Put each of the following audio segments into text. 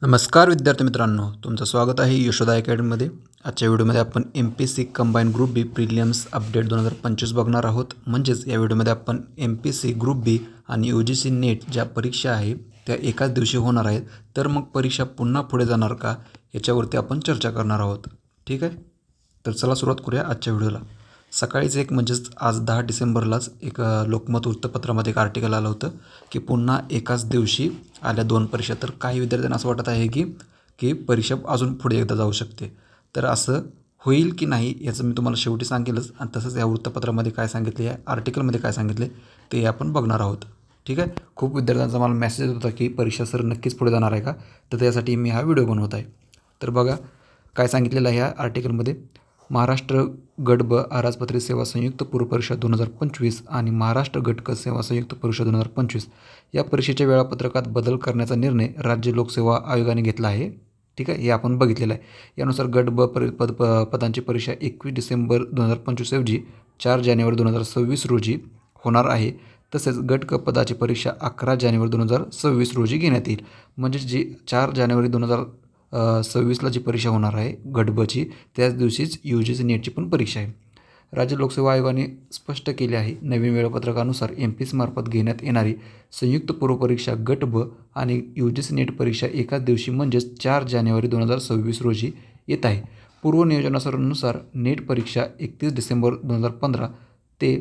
नमस्कार विद्यार्थी मित्रांनो, तुमचं स्वागत आहे यशोदा अकॅडमीमध्ये. आजच्या व्हिडिओमध्ये आपण MPSC कंबाईन ग्रुप बी प्रिलियम्स अपडेट 2025 बघणार आहोत. म्हणजेच या व्हिडिओमध्ये आपण MPSC ग्रुप बी आणि UGC नेट ज्या परीक्षा आहे त्या एकाच दिवशी होणार आहेत. तर मग परीक्षा पुन्हा पुढे जाणार का, याच्यावरती आपण चर्चा करणार आहोत. ठीक आहे, तर चला सुरुवात करूया आजच्या व्हिडिओला. सकाळीच म्हणजेच आज 10 डिसेंबरलाच लोकमत वृत्तपत्रामध्ये एक आर्टिकल आलं होतं की पुन्हा एकाच दिवशी आल्या 2 परीक्षा. तर काही विद्यार्थ्यांना असं वाटत आहे की की परीक्षा अजून पुढे एकदा जाऊ शकते. तर असं होईल की नाही याचं मी तुम्हाला शेवटी सांगेलच. आणि तसंच या वृत्तपत्रामध्ये काय सांगितले, या आर्टिकलमध्ये काय सांगितले ते आपण बघणार आहोत. ठीक आहे, खूप विद्यार्थ्यांचा मला मेसेज येत होता की परीक्षा सर नक्कीच पुढे जाणार आहे का, तर त्यासाठी मी हा व्हिडिओ बनवत आहे. तर बघा काय सांगितलेलं आहे या आर्टिकलमध्ये. महाराष्ट्र गट ब अराजपत्रित सेवा संयुक्त पूर्व परीक्षा 2025 आणि महाराष्ट्र गट क सेवा संयुक्त परीक्षा 2025 या परीक्षेच्या वेळापत्रकात बदल करण्याचा निर्णय राज्य लोकसेवा आयोगाने घेतला आहे. ठीक आहे, हे आपण बघितलेलं आहे. यानुसार गट ब पदांची परीक्षा 21 डिसेंबर 2025 ऐवजी 4 जानेवारी 2026 रोजी होणार आहे. तसेच गट क पदाची परीक्षा 11 जानेवारी 2026 रोजी घेण्यात येईल. म्हणजे जी 4 जानेवारी 2026ला जी परीक्षा होणार आहे गट बची, त्याच दिवशीच UGC नेटची पण परीक्षा आहे. राज्य लोकसेवा आयोगाने स्पष्ट केले आहे, नवीन वेळापत्रकानुसार MPSC मार्फत घेण्यात येणारी संयुक्त पूर्व परीक्षा गट ब आणि UGC नेट परीक्षा एकाच दिवशी म्हणजेच 4 जानेवारी 2026 रोजी येत आहे. पूर्व नियोजनानुसार नेट परीक्षा 31 डिसेंबर 2015 ते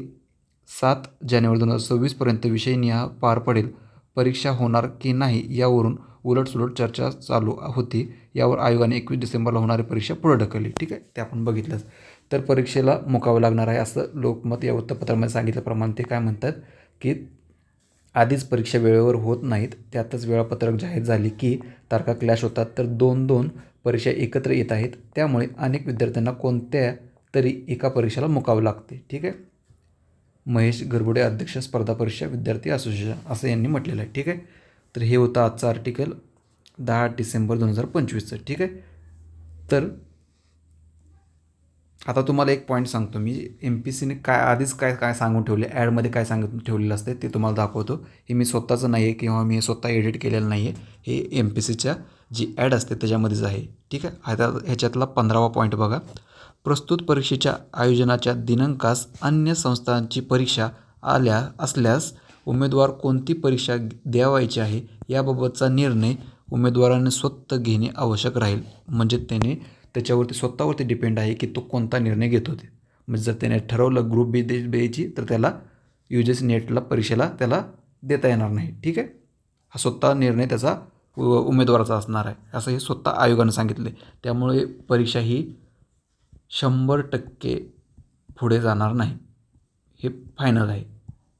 7 जानेवारी 2026 विषयनिहाय पार पडेल. परीक्षा होणार की नाही यावरून उलटसुलट चर्चा चालू होती. यावर आयोगाने 21 डिसेंबरला होणारी परीक्षा पुढे ढकलली. ठीक आहे, ते आपण बघितलंच. तर परीक्षेला मुकावं लागणार आहे असं लोकमत या वृत्तपत्रामध्ये सांगितल्याप्रमाणे ते काय म्हणतात की आधीच परीक्षा वेळेवर होत नाहीत, त्यातच वेळापत्रक जाहीर झाली की तारखा क्लॅश होतात. तर 2-2 परीक्षा एकत्र येत आहेत, त्यामुळे अनेक विद्यार्थ्यांना कोणत्या तरी एका परीक्षेला मुकावं लागते. ठीक आहे, महेश गरबुडे अध्यक्ष स्पर्धा परीक्षा विद्यार्थी असोसिएशन असं यांनी म्हटलेलं आहे. ठीक आहे, तर हे होतं आजचं आर्टिकल 10 डिसेंबर 2025चं. ठीक आहे, तर आता तुम्हाला एक पॉईंट सांगतो मी. MPSCने काय आधीच काय काय सांगून ठेवले, ॲडमध्ये काय सांगून ठेवलेलं असते ते तुम्हाला दाखवतो. हे मी स्वतःचं नाही आहे किंवा मी स्वतः एडिट केलेलं नाही आहे, हे MPSCच्या जी ॲड असते त्याच्यामध्येच आहे. ठीक आहे, आता ह्याच्यातला 15वा पॉईंट बघा. प्रस्तुत परीक्षेच्या आयोजनाच्या दिनांकास अन्य संस्थांची परीक्षा असल्यास उमेदवार कोणती परीक्षा द्यावायची आहे याबाबतचा निर्णय उमेदवाराने स्वतः घेणे आवश्यक राहील. म्हणजे त्याने त्याच्यावरती स्वतःवरती डिपेंड आहे की तो कोणता निर्णय घेतो ते. म्हणजे जर त्याने ठरवलं ग्रुप बी द्यायची तर त्याला UGC नेटला परीक्षेला त्याला देता येणार नाही. ठीक आहे, हा स्वतः निर्णय त्याचा उमेदवाराचा असणार आहे असं हे स्वतः आयोगाने सांगितले. त्यामुळे परीक्षा ही 100% पुढे जाणार नाही, हे फायनल आहे.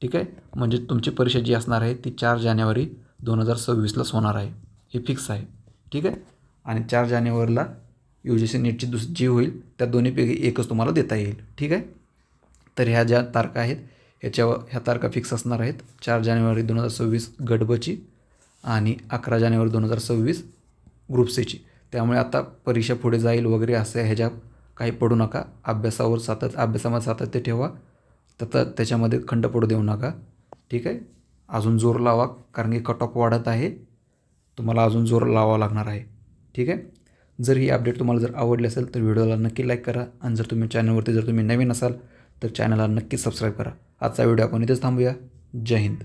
ठीक आहे, म्हणजे तुमची परीक्षा जी असणार आहे ती 4 जानेवारी 2026लाच होणार आहे, हे फिक्स आहे. ठीक आहे, आणि 4 जानेवारीला UGC नेटची जी होईल त्या दोन्हीपैकी एकच तुम्हाला देता येईल. ठीक आहे, तर ह्या ज्या तारखा आहेत ह्या तारखा फिक्स असणार आहेत. 4 जानेवारी 2026 गट बची आणि 11 जानेवारी 2026 ग्रुप सीची. त्यामुळे आता परीक्षा पुढे जाईल वगैरे असं ह्याच्या काही पडू नका. अभ्यासामध्ये सातत्य ठेवा, त्याच्यामध्ये खंड पडू देऊ नका. ठीक आहे, अजून जोर लावा, कारण की कट ऑफ वाढत आहे, तुम्हाला अजून जोर लावावा लागणार आहे. ठीक आहे, जर ही अपडेट तुम्हाला जर आवडली असेल तर व्हिडिओला नक्की लाईक करा. आणि जर तुम्ही नवीन असाल तर चॅनलला नक्की सबस्क्राईब करा. आजचा व्हिडिओ आपण इथेच थांबूया. जय हिंद.